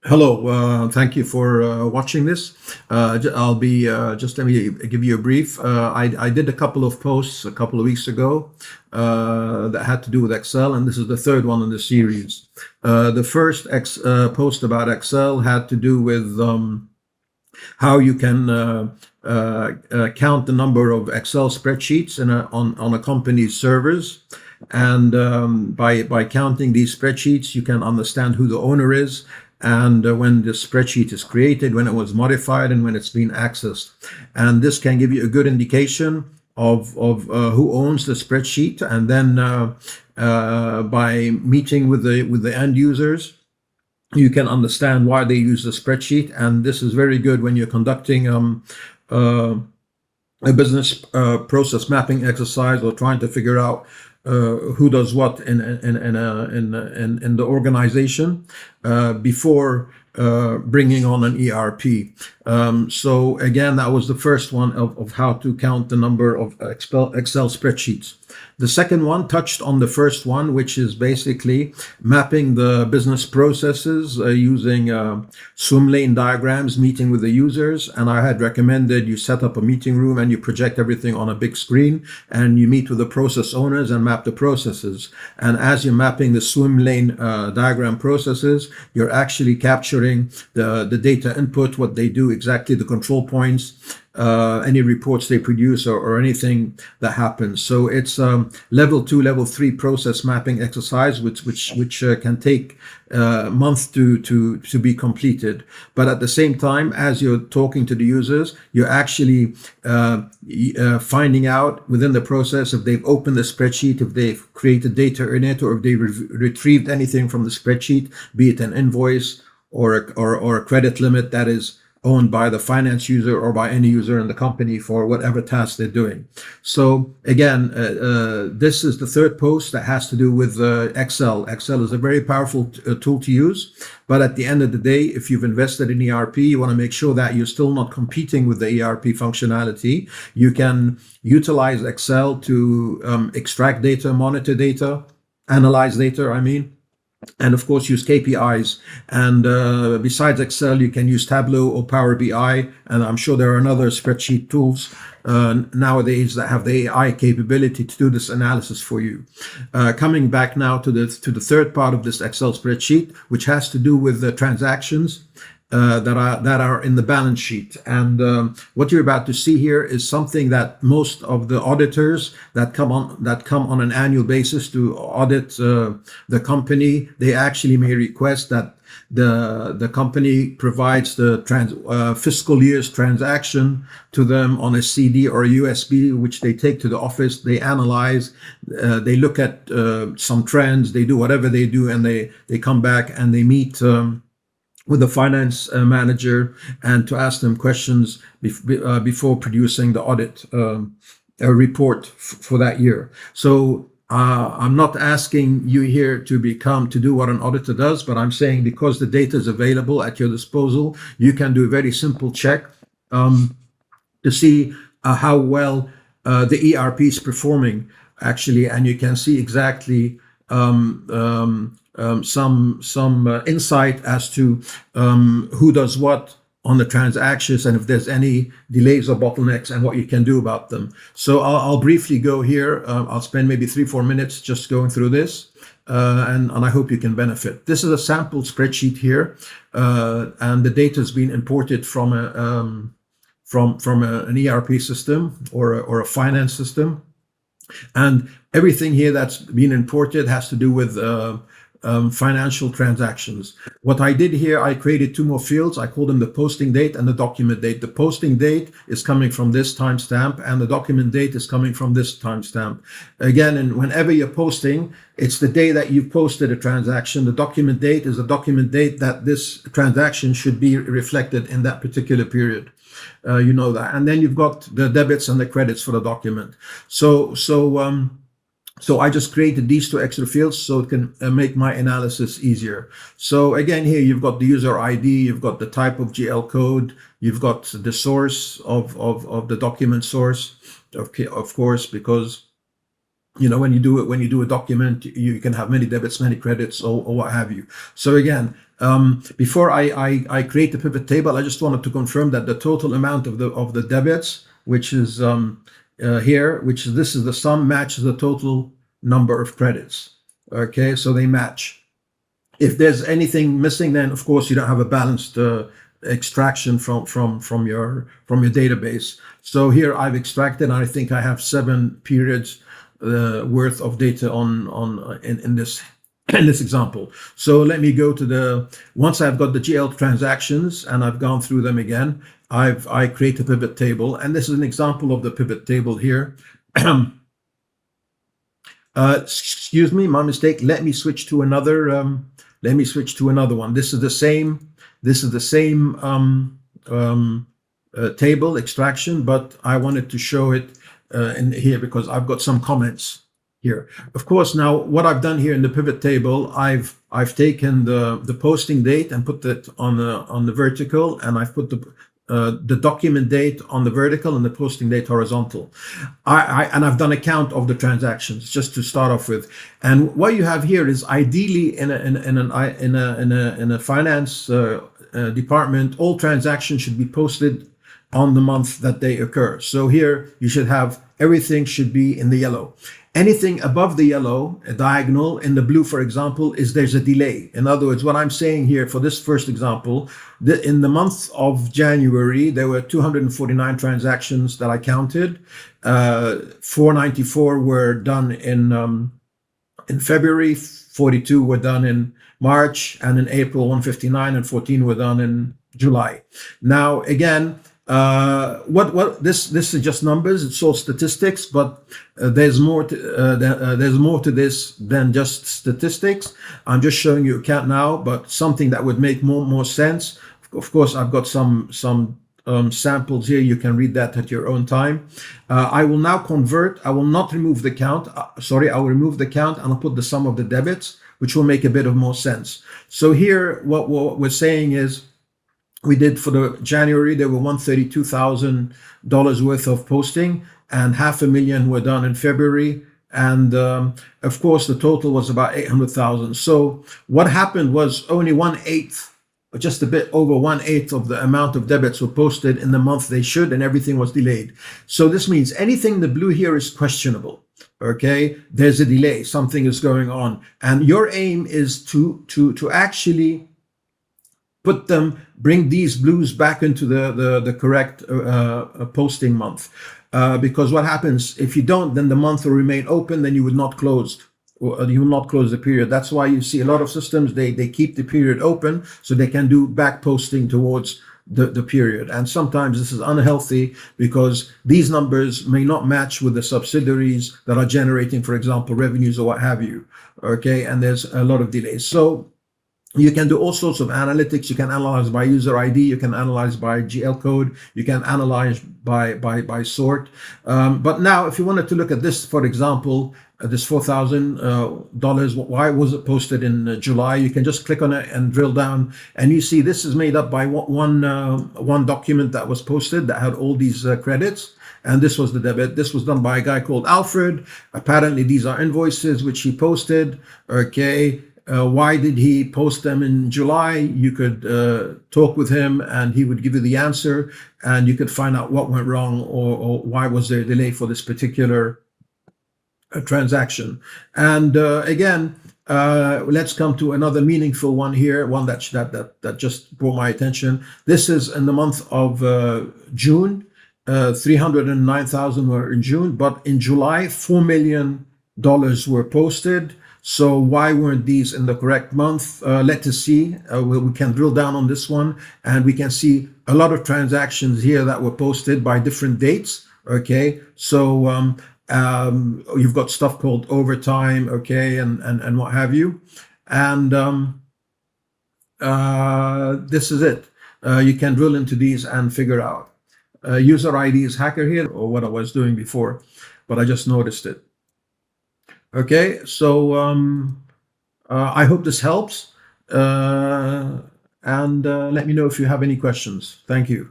Hello, thank you for watching this. I'll be just let me give you a brief. I did a couple of posts a couple of weeks ago that had to do with Excel, and this is the third one in the series. The first post about Excel had to do with how you can count the number of Excel spreadsheets on a company's servers. And by counting these spreadsheets, you can understand who the owner is, and when the spreadsheet is created, when it was modified, and when it's been accessed. And this can give you a good indication of who owns the spreadsheet. And then by meeting with the end users, you can understand why they use the spreadsheet. And this is very good when you're conducting a business process mapping exercise, or trying to figure out who does what in the organization before bringing on an ERP. So again, that was the first one of how to count the number of Excel spreadsheets. The second one touched on the first one, which is basically mapping the business processes using swim lane diagrams, meeting with the users. And I had recommended you set up a meeting room and you project everything on a big screen, and you meet with the process owners and map the processes. And as you're mapping the swim lane diagram processes, you're actually capturing the data input, what they do exactly, the control points, any reports they produce, or anything that happens. So it's level 2, level 3 process mapping exercise, which can take months to be completed. But at the same time, as you're talking to the users, you're actually finding out within the process if they've opened the spreadsheet, if they've created data in it, or if they retrieved anything from the spreadsheet, be it an invoice or a credit limit that is owned by the finance user or by any user in the company for whatever task they're doing. So again, this is the third post that has to do with Excel. Excel is a very powerful tool to use, but at the end of the day, if you've invested in ERP, you want to make sure that you're still not competing with the ERP functionality. You can utilize Excel to extract data, monitor data, analyze data, and of course use KPIs. And besides Excel, you can use Tableau or Power BI, and I'm sure there are other spreadsheet tools nowadays that have the AI capability to do this analysis for you. Coming back now to the third part of this Excel spreadsheet, which has to do with the transactions that are in the balance sheet. And what you're about to see here is something that most of the auditors that come on an annual basis to audit the company, they actually may request that the company provides the fiscal year's transaction to them on a CD or a USB, which they take to the office. They analyze, they look at some trends, they do whatever they do, and they come back and they meet with the finance manager, and to ask them questions before producing the audit report for that year. So I'm not asking you here to do what an auditor does, but I'm saying because the data is available at your disposal, you can do a very simple check to see how well the ERP is performing, actually, and you can see exactly some insight as to who does what on the transactions, and if there's any delays or bottlenecks, and what you can do about them. So I'll briefly go here. I'll spend maybe 3-4 minutes just going through this, and I hope you can benefit. This is a sample spreadsheet here, and the data has been imported from an ERP system or a finance system, and everything here that's been imported has to do with financial transactions. What I did here, I created 2 more fields. I call them the posting date and the document date. The posting date is coming from this timestamp, and the document date is coming from this timestamp. Again, and whenever you're posting, it's the day that you've posted a transaction. The document date is the document date that this transaction should be reflected in that particular period. You know that. And then you've got the debits and the credits for the document. So I just created these 2 extra fields so it can make my analysis easier. So again, here you've got the user ID, you've got the type of GL code, you've got the source of the document source, of course, because you know, when you do a document, you can have many debits, many credits, or what have you. So again, before I create the pivot table, I just wanted to confirm that the total amount of the debits, which is here, which is this is the sum, matches the total number of credits. Okay, so they match. If there's anything missing, then of course you don't have a balanced extraction from your database. So here I've extracted, and I think I have 7 periods worth of data in this example. So let me go to once I've got the GL transactions and I've gone through them again, I create a pivot table, and this is an example of the pivot table here. Excuse me, my mistake. Let me switch to another. Let me switch to another one. This is the same. This is the same table extraction, but I wanted to show it in here because I've got some comments here. Of course, now what I've done here in the pivot table, I've taken the posting date and put it on the vertical, and I've put the document date on the vertical and the posting date horizontal. And I've done a count of the transactions just to start off with. And what you have here is ideally in a finance department, all transactions should be posted on the month that they occur. So here you should have everything should be in the yellow. Anything above the yellow, a diagonal, in the blue, for example, there's a delay. In other words, what I'm saying here for this first example, in the month of January, there were 249 transactions that I counted. 494 were done in February, 42 were done in March, and in April, 159, and 14 were done in July. Now, again, this is just numbers. It's all statistics, but there's more to this than just statistics. I'm just showing you a count now, but something that would make more sense. Of course, I've got some samples here. You can read that at your own time. I will now convert. I will not remove the count. Sorry, I will remove the count and I'll put the sum of the debits, which will make a bit of more sense. So here, what we're saying is, we did for the January, there were $132,000 worth of posting, and $500,000 were done in February. And of course, the total was about 800,000. So what happened was only 1/8, or just a bit over 1/8 of the amount of debits were posted in the month they should, and everything was delayed. So this means anything in the blue here is questionable. Okay, there's a delay, something is going on, and your aim is to actually bring these blues back into the correct posting month. Because what happens if you don't, then the month will remain open, then you would not close. You will not close the period. That's why you see a lot of systems, they keep the period open so they can do back posting towards the period. And sometimes this is unhealthy because these numbers may not match with the subsidiaries that are generating, for example, revenues or what have you. Okay, and there's a lot of delays. So you can do all sorts of analytics. You can analyze by user ID. You can analyze by GL code. You can analyze by sort. But now, if you wanted to look at this, for example, this $4,000, why was it posted in July? You can just click on it and drill down, and you see this is made up by one document that was posted that had all these credits. And this was the debit. This was done by a guy called Alfred. Apparently, these are invoices which he posted. Okay. Why did he post them in July? You could talk with him and he would give you the answer, and you could find out what went wrong or why was there a delay for this particular transaction. And again, let's come to another meaningful one here, one that just brought my attention. This is in the month of June. 309,000 were in June, but in July, $4 million were posted. So why weren't these in the correct month? Let us see. We can drill down on this one, and we can see a lot of transactions here that were posted by different dates. Okay, so you've got stuff called overtime, okay, and what have you. And this is it. You can drill into these and figure out. User ID is hacker here, or what I was doing before, but I just noticed it. Okay, so I hope this helps, and let me know if you have any questions. Thank you.